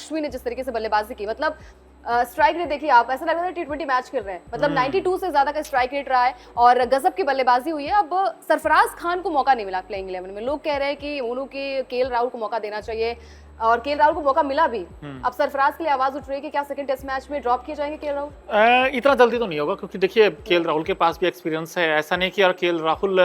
अश्विन ने जिस तरीके से बल्लेबाजी की, मतलब स्ट्राइक रेट देखिए आप, ऐसा लग रहा है T20 मैच खेल रहे हैं, मतलब 92 से ज्यादा का स्ट्राइक रेट रहा है और गजब की बल्लेबाजी हुई है। अब सरफराज खान को मौका नहीं मिला प्लेइंग 11 में, लोग कह रहे हैं कि उन्होंने केएल राहुल को मौका देना चाहिए और केएल राहुल को मौका मिला भी। अब सरफराज के लिए आवाज उठ रही है कि क्या सेकंड टेस्ट मैच में ड्रॉप किए जाएंगे केएल राहुल? इतना जल्दी तो नहीं होगा, क्योंकि देखिए केएल राहुल के पास भी एक्सपीरियंस है। ऐसा नहीं कि यार केएल राहुल,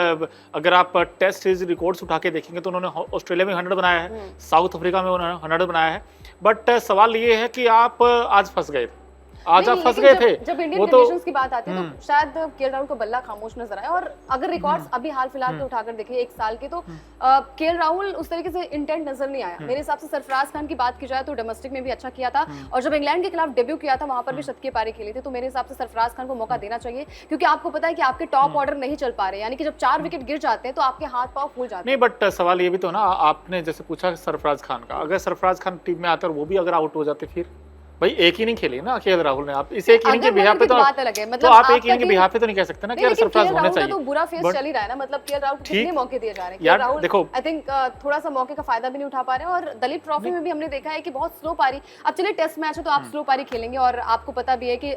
अगर आप टेस्ट सीरीज रिकॉर्ड्स उठा के देखेंगे तो उन्होंने ऑस्ट्रेलिया में 100 बनाया है, साउथ अफ्रीका में उन्होंने 100 बनाया है। बट सवाल ये है कि आप आज फंस गए थे, आज आप फंस गए थे। जब इंडियन कंडीशंस की बात आती है तो शायद केएल राहुल को बल्ला खामोश नजर आया। और अगर रिकॉर्ड्स अभी हाल फिलहाल के उठाकर देखिए एक साल के, तो केएल राहुल उस तरीके से इंटेंट नजर नहीं आया मेरे हिसाब से। सरफराज खान की बात की जाए तो डोमेस्टिक में भी अच्छा किया था और जब इंग्लैंड के खिलाफ डेब्यू किया था वहां पर भी शतकीय पारी खेली थी। तो मेरे हिसाब से सरफराज खान को मौका देना चाहिए, क्योंकि आपको पता है कि आपके टॉप ऑर्डर नहीं चल पा रहे, यानी कि जब 4 विकेट गिर जाते हैं तो आपके हाथ पांव फूल जाते नहीं। बट सवाल ये भी तो ना, आपने जैसे पूछा सरफराज खान का, अगर सरफराज खान टीम में आते और वो भी अगर आउट हो जाते, फिर भाई एक ही नहीं खेली ना केएल राहुल ने। आप इसे एक इनिंग के बिहाफ पे तो बात अलग है, मतलब तो आप एक इनिंग के बिहाफ पे तो नहीं कह सकते ना कि सरफराज होने चाहिए। तो बुरा फेस चल ही रहा है ना, मतलब केएल राहुल को कितने मौके दिए जा रहे हैं। यार राहुल देखो, आई थिंक थोड़ा सा मौके का फायदा भी नहीं उठा पा रहे हैं। और दलीप ट्रॉफी में भी हमने देखा है कि बहुत स्लो पारी, अब चलिए टेस्ट मैच है तो आप स्लो पारी खेलेंगे और आपको पता भी है कि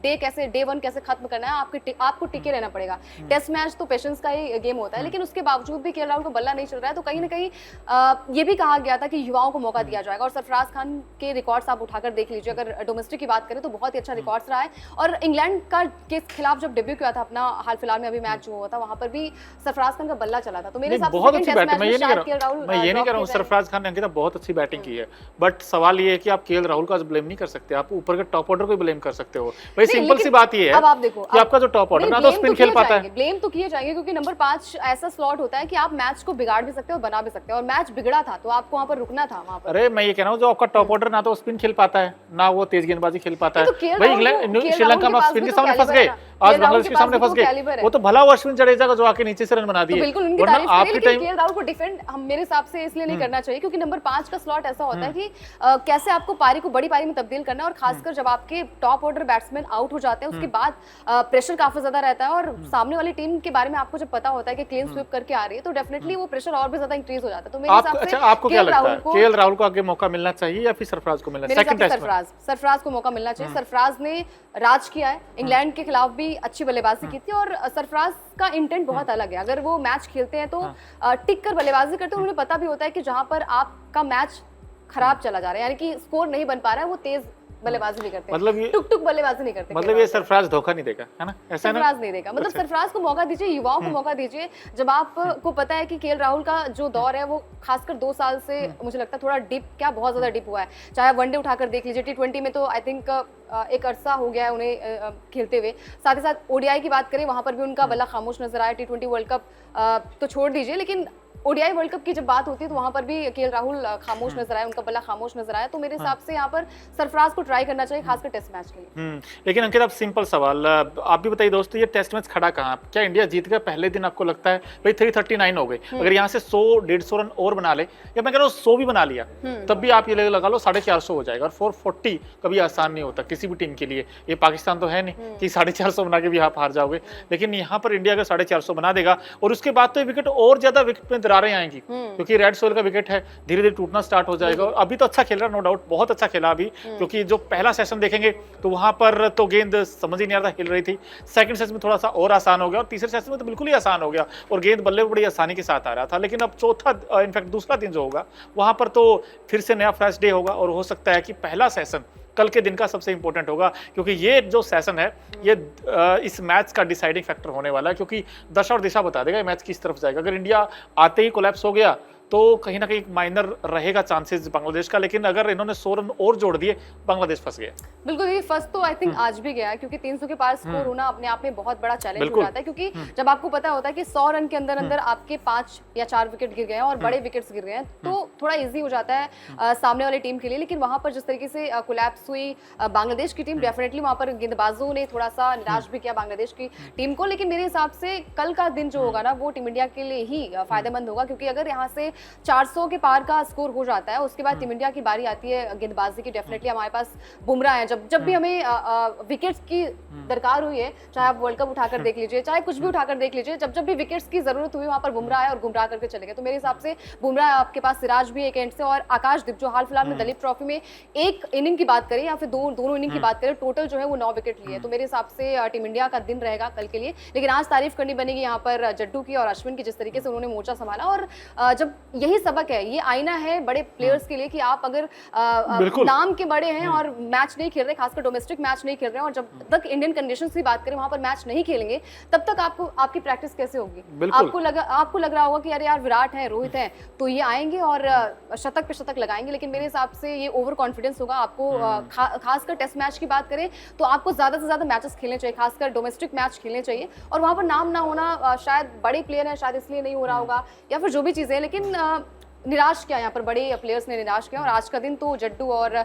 डे 1 कैसे खत्म करना है, आपको टिके रहना पड़ेगा। टेस्ट मैच तो पेशेंस का ही गेम होता है, लेकिन उसके बावजूद भी केएल राहुल को बल्ला नहीं चल रहा है। तो कहीं ना कहीं ये भी कहा गया था कि युवाओं को मौका दिया जाएगा। और सरफराज खान के रिकॉर्ड्स आप उठाकर देख लीजिए, अगर डोमेस्टिक की बात करें तो बहुत ही अच्छा रिकॉर्ड्स रहा है। और इंग्लैंड का के खिलाफ जब डेब्यू किया था अपना, हाल फिलहाल में अभी मैच जो हुआ था, वहां पर भी सरफराज खान का बल्ला चला था। तो मेरे हिसाब से बहुत अच्छी बैटिंग, मैं ये नहीं कह रहा हूँ सरफराज खान ने अंकिता बहुत अच्छी बैटिंग की है, बट सवाल ये है कि आप केएल राहुल का ब्लेम नहीं कर सकते, आप ऊपर के टॉप ऑर्डर को ब्लेम कर सकते हो। भाई सिंपल सी बात ये है, अब आप देखो कि आपका जो टॉप ऑर्डर ना तो स्पिन खेल पाता है। ब्लेम तो किए जाएंगे, क्योंकि नंबर 5 ऐसा स्लॉट होता है कि आप मैच को बिगाड़ भी सकते हो और बना भी सकते हो, और मैच बिगड़ा था तो आपको वहां पर रुकना था वहां पर। अरे मैं ये कह रहा हूँ, जो आपका टॉप ऑर्डर ना तो स्पिन खेल पाता है, ना वो तेज गेंदबाजी खेल पाता है। भाई श्रीलंका में स्पिन के सामने फंस गए, आज बांग्लादेश के सामने फंस गए। वो तो भला वो अश्विन जडेजा का जो आके नीचे से रन बना दिए। बिल्कुल उनकी तारीफ करें, लेकिन केएल राहुल को डिफेंड हम मेरे हिसाब से इसलिए नहीं करना चाहिए, क्योंकि नंबर 5 का स्लॉट ऐसा होता है कि कैसे आपको पारी को बड़ी पारी में तब्दील करना है। और खासकर जब आपके टॉप ऑर्डर बैट्समैन आउट हो जाते हैं, उसके बाद प्रेशर काफी ज्यादा रहता है। और सामने वाली टीम के बारे में आपको जब पता होता है कि क्लीन स्वीप करके आ रही है, तो डेफिनेटली वो प्रेशर और भी ज्यादा इंक्रीज हो जाता है। तो मेरे हिसाब से आपको क्या लगता है, केएल राहुल को आगे मौका मिलना चाहिए या फिर सरफराज को मिलना चाहिए? सेकंड टेस्ट में सरफराज को मौका मिलना चाहिए। सरफराज ने राज किया है, इंग्लैंड के खिलाफ भी अच्छी बल्लेबाजी की थी और सरफराज का इंटेंट बहुत अलग है। अगर वो मैच खेलते हैं तो टिक कर बल्लेबाजी करते हैं, उन्हें पता भी होता है कि जहां पर आपका मैच खराब चला जा रहा है, यानी कि स्कोर नहीं बन पा रहा है, वो तेज बल्लेबाजी नहीं करते, मतलब ये टुक बल्लेबाजी नहीं करते। मतलब ये सरफराज धोखा नहीं देगा, है ना? ऐसा ना, सरफराज नहीं देगा, मतलब सरफराज को मौका दीजिए, युवाओं को मौका दीजिए। जब आपको पता है कि केएल राहुल का जो दौर है वो खासकर 2 साल से मुझे लगता है थोड़ा डिप, क्या बहुत ज्यादा डिप हुआ है। चाहे वनडे उठाकर देख लीजिए, T20 में तो आई थिंक एक अरसा हो गया है उन्हें खेलते हुए। साथ ही साथ ओडीआई की बात करें, वहां पर भी उनका बल्ला खामोश नजर आया। T20 वर्ल्ड कप तो छोड़ दीजिए, लेकिन ओडीआई वर्ल्ड कप की जब बात होती है तो वहां पर भी केएल राहुल खामोश नजर आया, उनका बल्ला खामोश नजर आया। तो मेरे हिसाब से यहाँ पर सरफराज को ट्राई करना चाहिए, खासकर टेस्ट मैच के लिए। लेकिन अंकित, अब सिंपल सवाल आप भी बताइए दोस्तों, ये टेस्ट मैच खड़ा कहाँ? क्या इंडिया जीत गया पहले दिन? आपको लगता है भाई 339 हो गई, अगर यहाँ से 100-150 रन और बना ले, या मैं कह रहा हूँ 100 भी बना लिया, तब भी आप ये लगा लो 450 हो जाएगा। और 440 कभी आसान नहीं होता किसी भी टीम के लिए। ये पाकिस्तान तो है नहीं कि 450 बना के भी आप हार जाओगे, लेकिन यहाँ पर इंडिया अगर 450 बना देगा और उसके बाद तो विकेट और ज्यादा विकेट में दरारें आएंगी, क्योंकि रेड सोइल का विकेट है, धीरे धीरे टूटना स्टार्ट हो जाएगा। और अभी तो अच्छा खेल रहा है, नो डाउट बहुत अच्छा खेला अभी, क्योंकि जो पहला सेशन देखेंगे तो वहां पर तो गेंद समझ ही नहीं आ रहा, हिल रही थी। सेकंड सेशन में थोड़ा सा और आसान हो गया, और तीसरे सेशन में तो बिल्कुल ही आसान हो गया और गेंद बल्ले बड़ी आसानी के साथ आ रहा था। लेकिन अब चौथा, इनफैक्ट दूसरा दिन जो होगा, वहां पर तो फिर से नया फ्रेश डे होगा, और हो सकता है कि पहला सेशन कल के दिन का सबसे इंपॉर्टेंट होगा, क्योंकि ये जो सेशन है ये इस मैच का डिसाइडिंग फैक्टर होने वाला है, क्योंकि दशा और दिशा बता देगा मैच किस तरफ जाएगा। अगर इंडिया आते ही कोलैप्स हो गया तो कहीं ना कहीं माइनर रहेगा चांसेस बांग्लादेश का, लेकिन अगर इन्होंने 100 रन और जोड़ दिए, बांग्लादेश फंस गया। बिल्कुल, ये फर्स्ट तो आई थिंक आज भी गया है, क्योंकि 300 के पार स्कोर होना अपने आप में बहुत बड़ा चैलेंज हो जाता है। क्योंकि जब आपको पता होता है कि 100 रन के अंदर अंदर आपके 5 या 4 विकेट गिर गए हैं और बड़े विकेट्स गिर गए हैं, तो थोड़ा इजी हो जाता है सामने वाली टीम के लिए। लेकिन वहां पर जिस तरीके से कोलैप्स हुई बांग्लादेश की टीम, डेफिनेटली वहां पर गेंदबाजों ने थोड़ा सा निराश भी किया बांग्लादेश की टीम को। लेकिन मेरे हिसाब से कल का दिन जो होगा ना, वो टीम इंडिया के लिए ही फायदेमंद होगा, क्योंकि अगर यहाँ से 400 के पार का स्कोर हो जाता है, उसके बाद टीम इंडिया की बारी आती है गेंदबाजी की। डेफिनेटली हमारे पास बुमराह है, जब भी हमें विकेट्स की दरकार हुई है, चाहे आप वर्ल्ड कप उठाकर देख लीजिए, चाहे कुछ भी उठाकर देख लीजिए, जब भी विकेट्स की जरूरत हुई वहां पर बुमराह है और गुमराह करके चले गए। तो मेरे हिसाब से बुमराह, आपके पास सिराज भी एक एंड से, और आकाशदीप जो हाल फिलहाल में दलीप ट्रॉफी में एक इनिंग की बात करें या फिर दोनों इनिंग की बात करें, टोटल जो है वो 9 विकेट लिए। तो मेरे हिसाब से टीम इंडिया का दिन रहेगा कल के लिए। लेकिन आज तारीफ करनी बनेगी यहाँ पर जड्डू की और अश्विन की, जिस तरीके से उन्होंने मोर्चा संभाला। और जब यही सबक है, ये आईना है बड़े प्लेयर्स के लिए कि आप अगर नाम के बड़े हैं और मैच नहीं खेल रहे, खासकर डोमेस्टिक मैच नहीं खेल रहे हैं, और जब तक इंडियन कंडीशंस की बात करें वहां पर मैच नहीं खेलेंगे, तब तक आपकी प्रैक्टिस कैसे होगी? आपको लग रहा होगा कि अरे यार विराट है, रोहित है, तो ये आएंगे और शतक पे शतक लगाएंगे। लेकिन मेरे हिसाब से ये ओवर कॉन्फिडेंस होगा। आपको खासकर टेस्ट मैच की बात करें तो आपको ज्यादा से ज्यादा मैचेस खेलने चाहिए, खासकर डोमेस्टिक मैच खेलने चाहिए। और वहां पर नाम ना होना, शायद बड़े प्लेयर है, शायद इसलिए नहीं हो रहा होगा, या फिर जो भी चीजें, लेकिन निराश किया यहाँ पर, बड़े प्लेयर्स ने निराश किया। और आज का दिन तो जड्डू और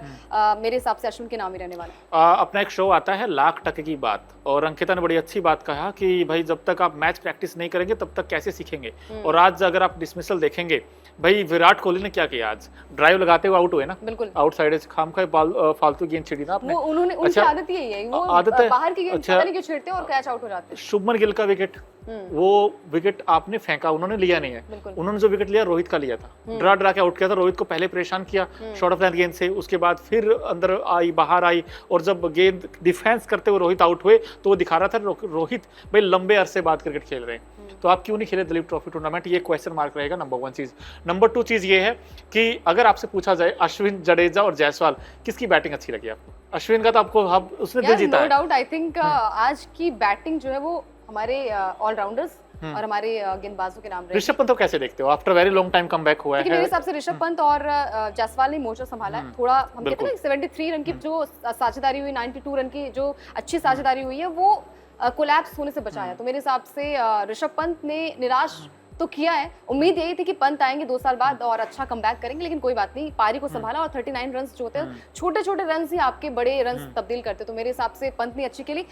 मेरे हिसाब से अश्विन के नाम ही रहने वाला है। अपना एक शो आता है लाख टके की बात, और अंकिता ने बड़ी अच्छी बात कहा कि भाई जब तक आप मैच प्रैक्टिस नहीं करेंगे तब तक कैसे सीखेंगे। और आज अगर आप डिसमिसल देखेंगे, भाई विराट कोहली ने क्या किया, आज ड्राइव लगाते हुए आउट हुए ना, बिल्कुल आउटसाइड खाम का फालतू गेंद छेड़ी ना आपने। उनकी आदत ही है, वो आदत है, बाहर की गेंद पता नहीं क्यों छेड़ते हैं और कैच आउट हो जाते हैं। शुभमन गिल का विकेट, वो विकेट आपने फेंका, उन्होंने लिया नहीं है। उन्होंने जो विकेट लिया रोहित का लिया था, ड्रा के आउट किया था। रोहित को पहले परेशान किया शॉर्ट ऑफ लेंथ गेंद से, उसके बाद फिर अंदर आई, बाहर आई, और जब गेंद डिफेंस करते हुए रोहित आउट हुए तो वो दिखा रहा था रोहित भाई लंबे अरसे बाद क्रिकेट खेल रहे हैं। तो आप क्यों नहीं खेले दलीप ट्रॉफी टूर्नामेंट, ये क्वेश्चन मार्क रहेगा। नंबर 1 चीज। नंबर 2 चीज ये है कि अगर आपसे पूछा जाए अश्विन, जडेजा और जायसवाल, किसकी बैटिंग अच्छी लगी आपको? अश्विन का तो आपको उसने दिल जीता है। नो डाउट, आई थिंक आज की बैटिंग जो है वो हमारे ऑलराउंडर्स और हमारे गेंदबाजों के नाम रहे। ऋषभ पंत को कैसे देखते हो? After very long time comeback हुआ है। मेरे हिसाब से ऋषभ पंत और जायसवाल ने मोर्चा संभाला है। थोड़ा हम कहते हैं 73 रन की जो साझेदारी हुई, 92 रन की जो अच्छी साझेदारी हुई है, वो कोलैप्स होने से बचाया। तो मेरे हिसाब से ऋषभ पंत ने निराश तो किया है। उम्मीद यही थी कि पंत आएंगे 2 साल बाद और अच्छा कमबैक करेंगे, लेकिन कोई बात नहीं, पारी को संभाला। और 39 रन जो होते हैं, छोटे छोटे रन ही आपके बड़े रन तब्दील करते। तो मेरे हिसाब से पंत ने अच्छी खेली।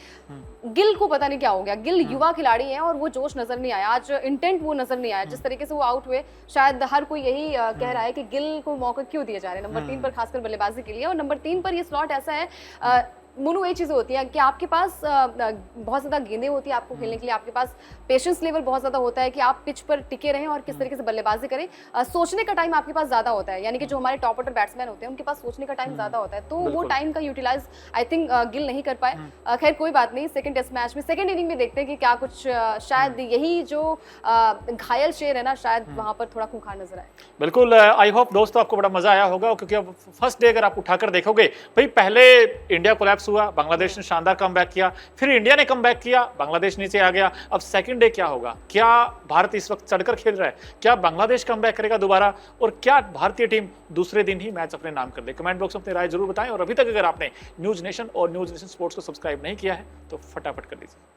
गिल को पता नहीं क्या हो गया, गिल युवा खिलाड़ी है और वो जोश नजर नहीं आया आज, इंटेंट वो नजर नहीं आया जिस तरीके से वो आउट हुए। शायद हर कोई यही कह रहा है कि गिल को मौका क्यों दिए जा रहे हैं नंबर 3 पर, खासकर बल्लेबाजी के लिए। और नंबर 3 पर ये स्लॉट ऐसा है, मोनू, ये चीज़ें होती हैं कि आपके पास बहुत ज़्यादा गेंदें होती है आपको खेलने के लिए, आपके पास पेशेंस लेवल बहुत ज़्यादा होता है कि आप पिच पर टिके रहें और किस तरीके से बल्लेबाजी करें। सोचने का टाइम आपके पास ज़्यादा होता है, यानी कि जो हमारे टॉप ऑर्डर बैट्समैन होते हैं उनके पास सोचने का टाइम ज़्यादा होता है। तो वो टाइम का यूटिलाइज आई थिंक गिल नहीं कर पाए। खैर कोई बात नहीं, सेकंड टेस्ट मैच में सेकंड इनिंग में देखते हैं कि क्या कुछ, शायद यही जो घायल शेर है ना, शायद वहाँ पर थोड़ा खूंखार नजर आए। बिल्कुल, आई होप दोस्तों आपको बड़ा मजा आया होगा, क्योंकि अब फर्स्ट डे अगर आप उठाकर देखोगे, भाई पहले इंडिया कोलैप्स हुआ, बांग्लादेश ने शानदार कमबैक किया, फिर इंडिया ने कमबैक किया, बांग्लादेश नीचे आ गया। अब सेकंड डे क्या होगा? क्या भारत इस वक्त चढ़कर खेल रहा है? क्या बांग्लादेश कमबैक करेगा दोबारा? और क्या भारतीय टीम दूसरे दिन ही मैच अपने नाम कर ले? कमेंट बॉक्स में अपनी राय जरूर बताएं। और अभी तक अगर आपने न्यूज नेशन और न्यूज नेशन स्पोर्ट्स को सब्सक्राइब नहीं किया है तो फटाफट कर दीजिए।